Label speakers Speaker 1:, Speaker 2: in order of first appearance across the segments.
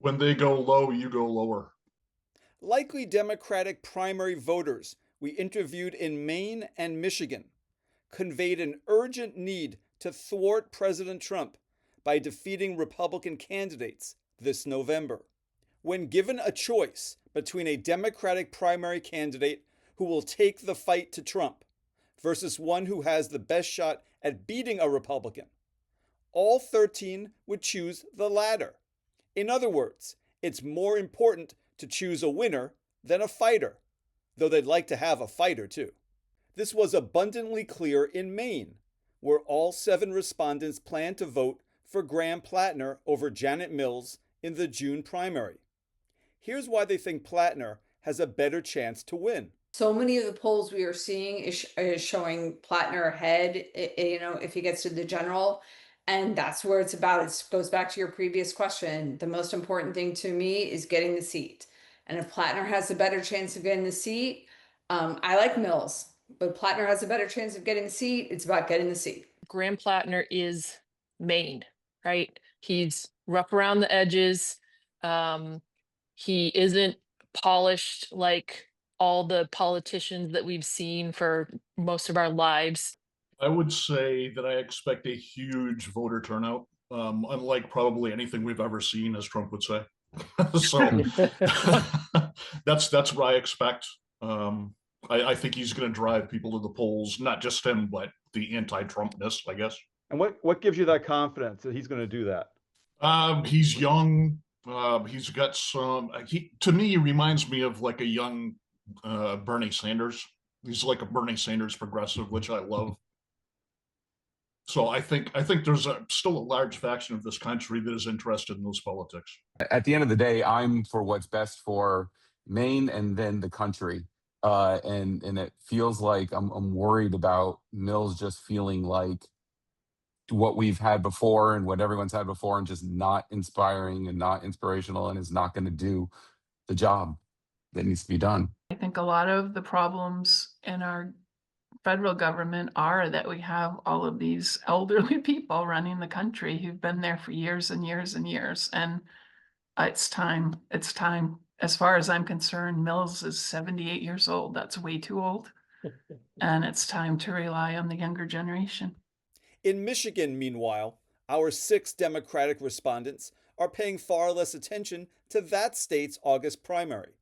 Speaker 1: When they go low, you go lower.
Speaker 2: Likely Democratic primary voters we interviewed in Maine and Michigan conveyed an urgent need to thwart President Trump by defeating Republican candidates this November. When given a choice between a Democratic primary candidate who will take the fight to Trump versus one who has the best shot at beating a Republican, all 13 would choose the latter. In other words, it's more important to choose a winner than a fighter, though they'd like to have a fighter too. This was abundantly clear in Maine, where all 7 respondents plan to vote for Graham Plattner over Janet Mills in the June primary. Here's why they think Plattner has a better chance to win.
Speaker 3: So many of the polls we are seeing is showing Plattner ahead, if he gets to the general. And that's where it's about. It goes back to your previous question. The most important thing to me is getting the seat. And if Plattner has a better chance of getting the seat, I like Mills, but Plattner has a better chance of getting the seat. It's about getting the seat.
Speaker 4: Graham Plattner is Maine, right? He's rough around the edges. He isn't polished like all the politicians that we've seen for most of our lives.
Speaker 1: I would say that I expect a huge voter turnout, unlike probably anything we've ever seen, as Trump would say. So that's what I expect. I think he's going to drive people to the polls, not just him, but the anti-Trumpness, I guess.
Speaker 5: And what gives you that confidence that he's going to do that?
Speaker 1: He's young. He's got some. To me, he reminds me of like a young Bernie Sanders. He's like a Bernie Sanders progressive, which I love. So I think there's still a large faction of this country that is interested in those politics.
Speaker 6: At the end of the day, I'm for what's best for Maine and then the country. And it feels like I'm worried about Mills just feeling like what we've had before and what everyone's had before, and just not inspiring and not inspirational, and is not going to do the job that needs to be done.
Speaker 7: I think a lot of the problems in our federal government are that we have all of these elderly people running the country who've been there for years and years and years. And it's time. As far as I'm concerned, Mills is 78 years old. That's way too old. And it's time to rely on the younger generation.
Speaker 2: In Michigan, meanwhile, our 6 Democratic respondents are paying far less attention to that state's August primary.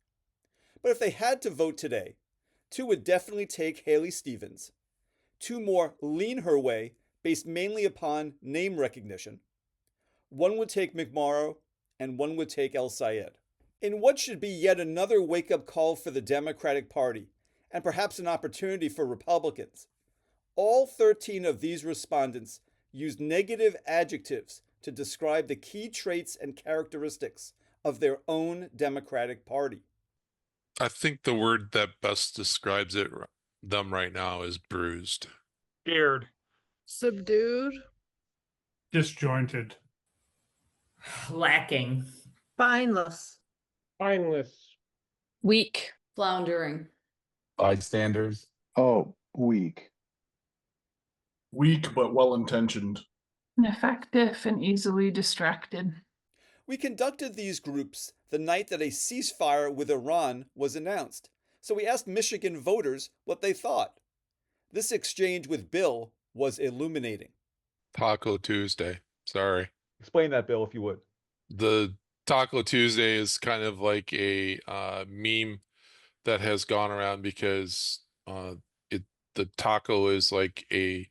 Speaker 2: But if they had to vote today, 2 would definitely take Haley Stevens. 2 more lean her way based mainly upon name recognition. 1 would take McMorrow, and 1 would take El Sayed. In what should be yet another wake-up call for the Democratic Party, and perhaps an opportunity for Republicans, all 13 of these respondents used negative adjectives to describe the key traits and characteristics of their own Democratic Party.
Speaker 8: I think the word that best describes them right now is bruised.
Speaker 9: Scared.
Speaker 10: Subdued.
Speaker 9: Disjointed.
Speaker 11: Lacking.
Speaker 10: Spineless.
Speaker 9: Spineless.
Speaker 4: Weak.
Speaker 3: Floundering.
Speaker 6: Bystanders.
Speaker 12: Oh, weak.
Speaker 1: Weak but well-intentioned.
Speaker 7: Ineffective and easily distracted.
Speaker 2: We conducted these groups the night that a ceasefire with Iran was announced, so we asked Michigan voters what they thought. This exchange with Bill was illuminating.
Speaker 8: Taco Tuesday. Sorry.
Speaker 5: Explain that, Bill, if you would.
Speaker 8: The Taco Tuesday is kind of like a meme that has gone around because the taco is like a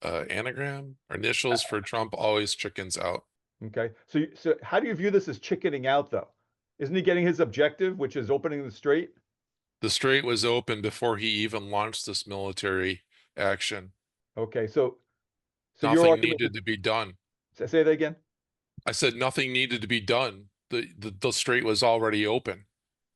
Speaker 8: anagram or initials for Trump always chickens out.
Speaker 5: Okay. So how do you view this as chickening out, though? Isn't he getting his objective, which is opening the strait?
Speaker 8: The strait was open before he even launched this military action.
Speaker 5: Okay. So
Speaker 8: nothing needed to be done.
Speaker 5: Say that again.
Speaker 8: I said nothing needed to be done. The strait was already open.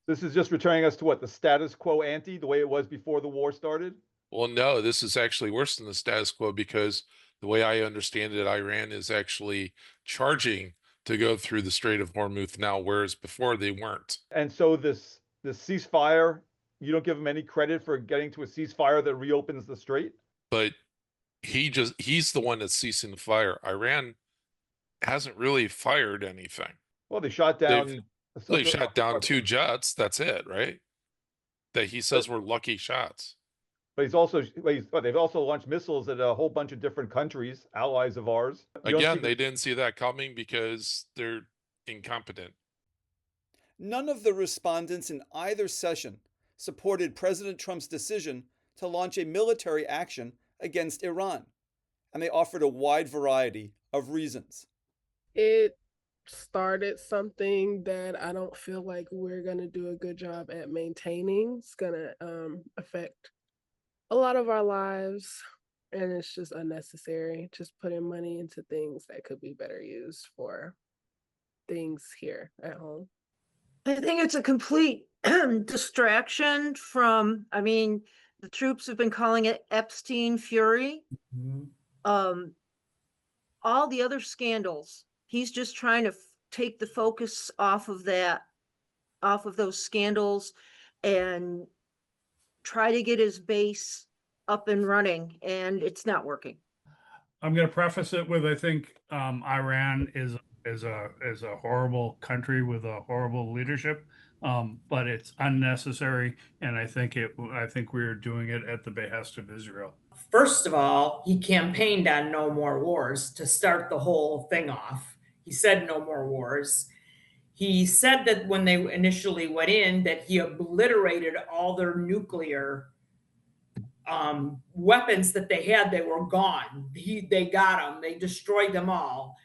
Speaker 5: This is just returning us to what, the status quo ante, the way it was before the war started?
Speaker 8: Well, no, this is actually worse than the status quo, because the way I understand it, Iran is actually charging to go through the Strait of Hormuz now, whereas before they weren't.
Speaker 5: And so this ceasefire, you don't give him any credit for getting to a ceasefire that reopens the strait?
Speaker 8: But he's the one that's ceasing the fire. Iran hasn't really fired anything.
Speaker 5: Well, they shot down.
Speaker 8: They shot down 2 jets. That's it, right? That he says were lucky shots.
Speaker 5: But they've also launched missiles at a whole bunch of different countries, allies of ours.
Speaker 8: Again, they didn't see that coming because they're incompetent.
Speaker 2: None of the respondents in either session supported President Trump's decision to launch a military action against Iran, and they offered a wide variety of reasons.
Speaker 10: It started something that I don't feel like we're going to do a good job at maintaining. It's going to affect a lot of our lives, and it's just unnecessary. Just putting money into things that could be better used for things here at home.
Speaker 11: I think it's a complete distraction from, I mean, the troops have been calling it Epstein fury. All the other scandals, he's just trying to take the focus off of that, off of those scandals, and try to get his base up and running, and it's not working.
Speaker 9: I'm going to preface it with, I think Iran is a horrible country with a horrible leadership, but it's unnecessary, and I think we're doing it at the behest of Israel.
Speaker 12: First of all, he campaigned on no more wars to start the whole thing off. He said no more wars. He said that when they initially went in, that he obliterated all their nuclear weapons that they had. They were gone. They got them. They destroyed them all.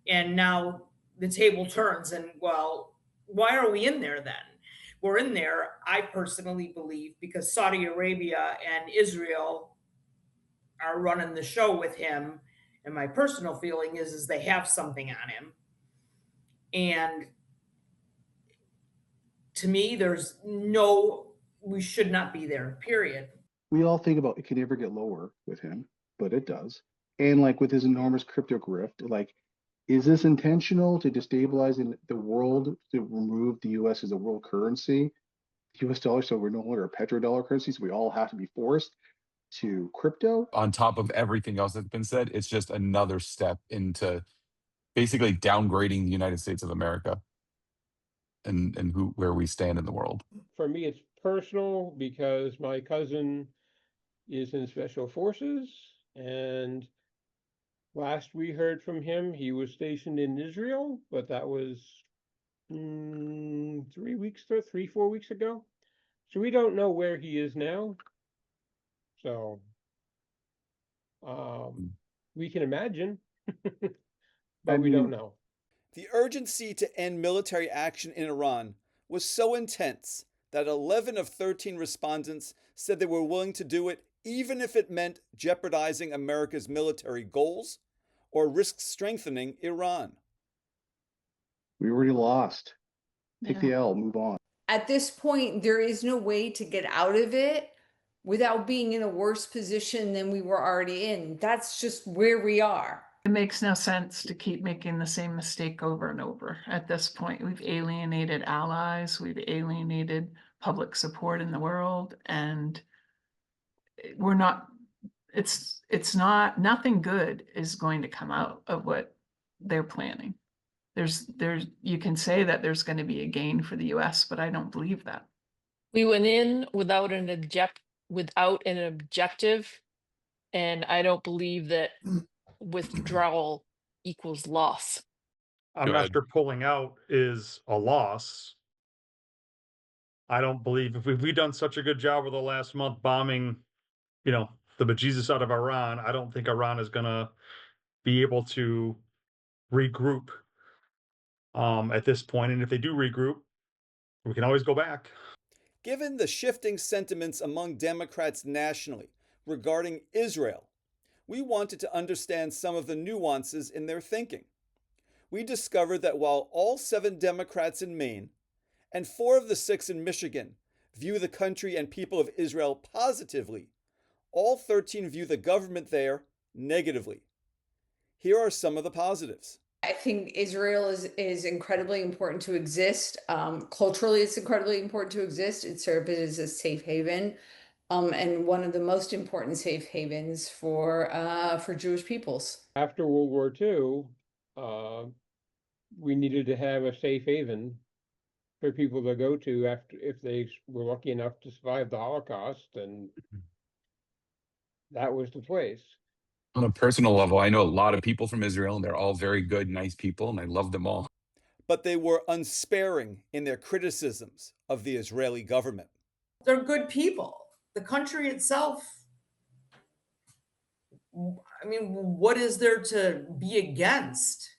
Speaker 12: And now the table turns, and well, why are we in there then? We're in there, I personally believe, because Saudi Arabia and Israel are running the show with him. And my personal feeling is they have something on him. And to me, we should not be there, period.
Speaker 13: We all think about it can never get lower with him, but it does. And like with his enormous crypto grift, like, is this intentional to destabilize the world, to remove the US as a world currency, US dollar, so we're no longer a petrodollar currency, so we all have to be forced to crypto?
Speaker 6: On top of everything else that's been said, it's just another step into basically downgrading the United States of America and where we stand in the world.
Speaker 9: For me, it's personal because my cousin is in special forces, and last we heard from him, he was stationed in Israel, but that was 4 weeks ago. So we don't know where he is now. So we can imagine, but we don't know.
Speaker 2: The urgency to end military action in Iran was so intense that 11 of 13 respondents said they were willing to do it even if it meant jeopardizing America's military goals or risk strengthening Iran.
Speaker 13: We already lost. Take the L, move on.
Speaker 3: At this point, there is no way to get out of it without being in a worse position than we were already in. That's just where we are.
Speaker 7: It makes no sense to keep making the same mistake over and over. At this point, we've alienated allies, we've alienated public support in the world, and nothing good is going to come out of what they're planning. You can say that there's going to be a gain for the US, but I don't believe that.
Speaker 4: We went in without an objective, and I don't believe that withdrawal equals loss.
Speaker 9: After pulling out is a loss. I don't believe if we've done such a good job over the last month bombing, the bejesus out of Iran, I don't think Iran is going to be able to regroup at this point. And if they do regroup, we can always go back.
Speaker 2: Given the shifting sentiments among Democrats nationally regarding Israel, we wanted to understand some of the nuances in their thinking. We discovered that while all 7 Democrats in Maine and 4 of the 6 in Michigan view the country and people of Israel positively, all 13 view the government there negatively. Here are some of the positives.
Speaker 3: I think Israel is incredibly important to exist. Culturally, it's incredibly important to exist. It serves as a safe haven. And one of the most important safe havens for Jewish peoples.
Speaker 9: After World War II,
Speaker 14: we needed to have a safe haven for people to go to after if they were lucky enough to survive the Holocaust, and that was the place.
Speaker 6: On a personal level, I know a lot of people from Israel, and they're all very good, nice people, and I love them all.
Speaker 2: But they were unsparing in their criticisms of the Israeli government.
Speaker 12: They're good people. The country itself, I mean, what is there to be against?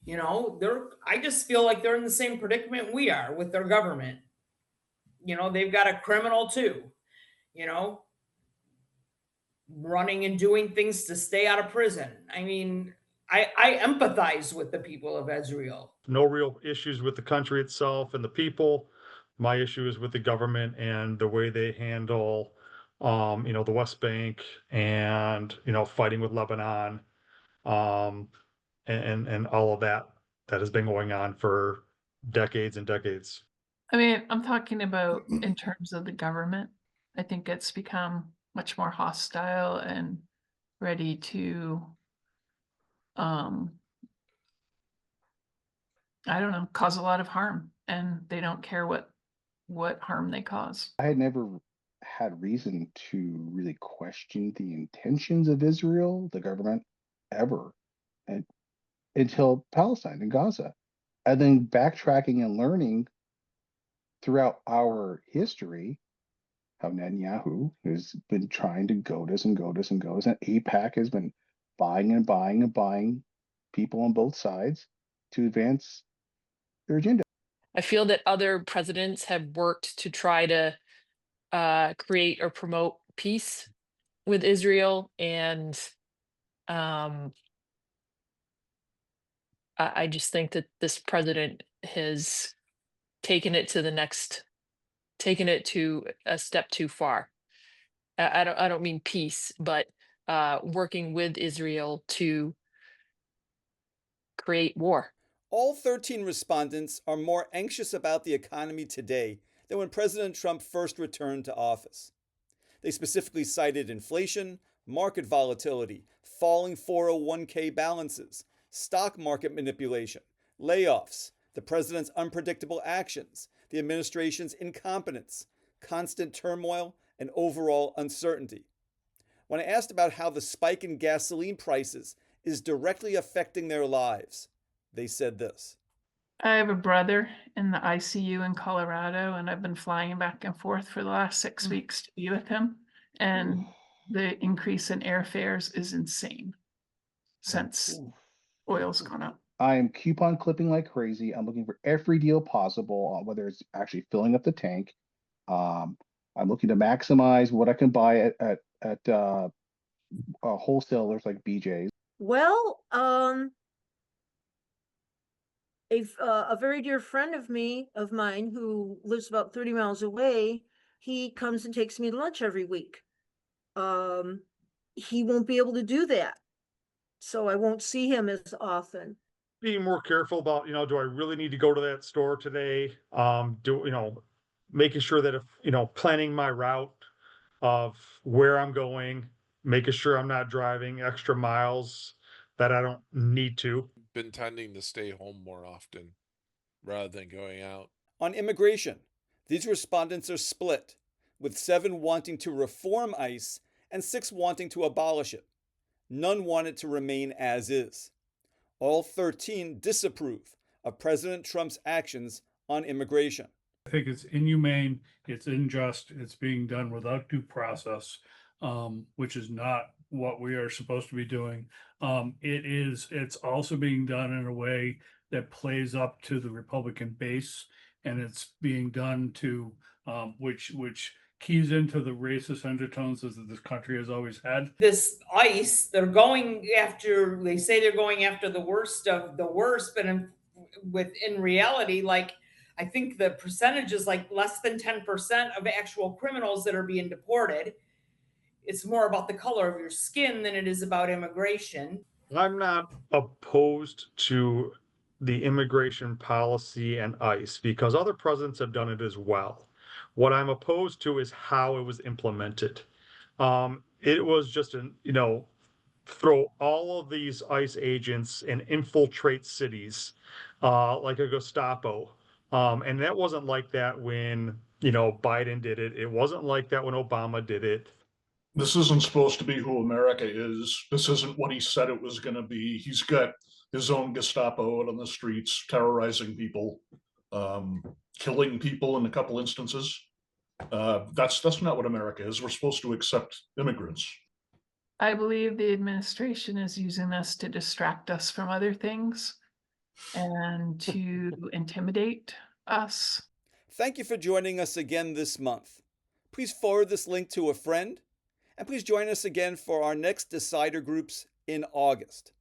Speaker 12: You know, I just feel like they're in the same predicament we are with their government. You know, they've got a criminal too, you know, running and doing things to stay out of prison. I mean, I empathize with the people of Israel.
Speaker 9: No real issues with the country itself and the people. My issue is with the government and the way they handle, the West Bank and, fighting with Lebanon, and all of that has been going on for decades and decades.
Speaker 7: I mean, I'm talking about in terms of the government. I think it's become much more hostile and ready to, I don't know, cause a lot of harm, and they don't care what harm they cause.
Speaker 13: I had never had reason to really question the intentions of Israel, the government, ever, and until Palestine and Gaza. And then backtracking and learning throughout our history how Netanyahu has been trying to goad us and goad us and goad us, and AIPAC has been buying and buying and buying people on both sides to advance their agenda.
Speaker 4: I feel that other presidents have worked to try to create or promote peace with Israel, and I just think that this president has taken it to a step too far. I don't mean peace, but working with Israel to create war.
Speaker 2: All 13 respondents are more anxious about the economy today than when President Trump first returned to office. They specifically cited inflation, market volatility, falling 401k balances, stock market manipulation, layoffs, the president's unpredictable actions, the administration's incompetence, constant turmoil, and overall uncertainty. When I asked about how the spike in gasoline prices is directly affecting their lives, they said this.
Speaker 7: I have a brother in the ICU in Colorado, and I've been flying back and forth for the last 6 weeks to be with him. And the increase in airfares is insane since oil's gone up.
Speaker 13: I am coupon clipping like crazy. I'm looking for every deal possible, whether it's actually filling up the tank. I'm looking to maximize what I can buy at wholesalers like BJ's.
Speaker 11: Well, a very dear friend of mine who lives about 30 miles away, he comes and takes me to lunch every week. He won't be able to do that, so I won't see him as often.
Speaker 9: Being more careful about, do I really need to go to that store today? Making sure that if, planning my route of where I'm going, making sure I'm not driving extra miles that I don't need to.
Speaker 8: Been tending to stay home more often rather than going out.
Speaker 2: On immigration, these respondents are split, with 7 wanting to reform ICE and 6 wanting to abolish it. None want it to remain as is. All 13 disapprove of President Trump's actions on immigration.
Speaker 15: I think it's inhumane, it's unjust, it's being done without due process, which is not what we are supposed to be doing. It's also being done in a way that plays up to the Republican base, and it's being done to which keys into the racist undertones that this country has always had.
Speaker 12: This ICE, they say they're going after the worst of the worst, but in reality, like, I think the percentage is like less than 10% of actual criminals that are being deported. It's more about the color of your skin than it is about immigration.
Speaker 9: I'm not opposed to the immigration policy and ICE because other presidents have done it as well. What I'm opposed to is how it was implemented. It was just throw all of these ICE agents and infiltrate cities, like a Gestapo. And that wasn't like that when, Biden did it. It wasn't like that when Obama did it.
Speaker 1: This isn't supposed to be who America is. This isn't what he said it was going to be. He's got his own Gestapo out on the streets, terrorizing people, killing people in a couple instances. That's not what America is. We're supposed to accept immigrants.
Speaker 7: I believe the administration is using this to distract us from other things and to intimidate us.
Speaker 2: Thank you for joining us again this month. Please forward this link to a friend, and please join us again for our next Decider Groups in August.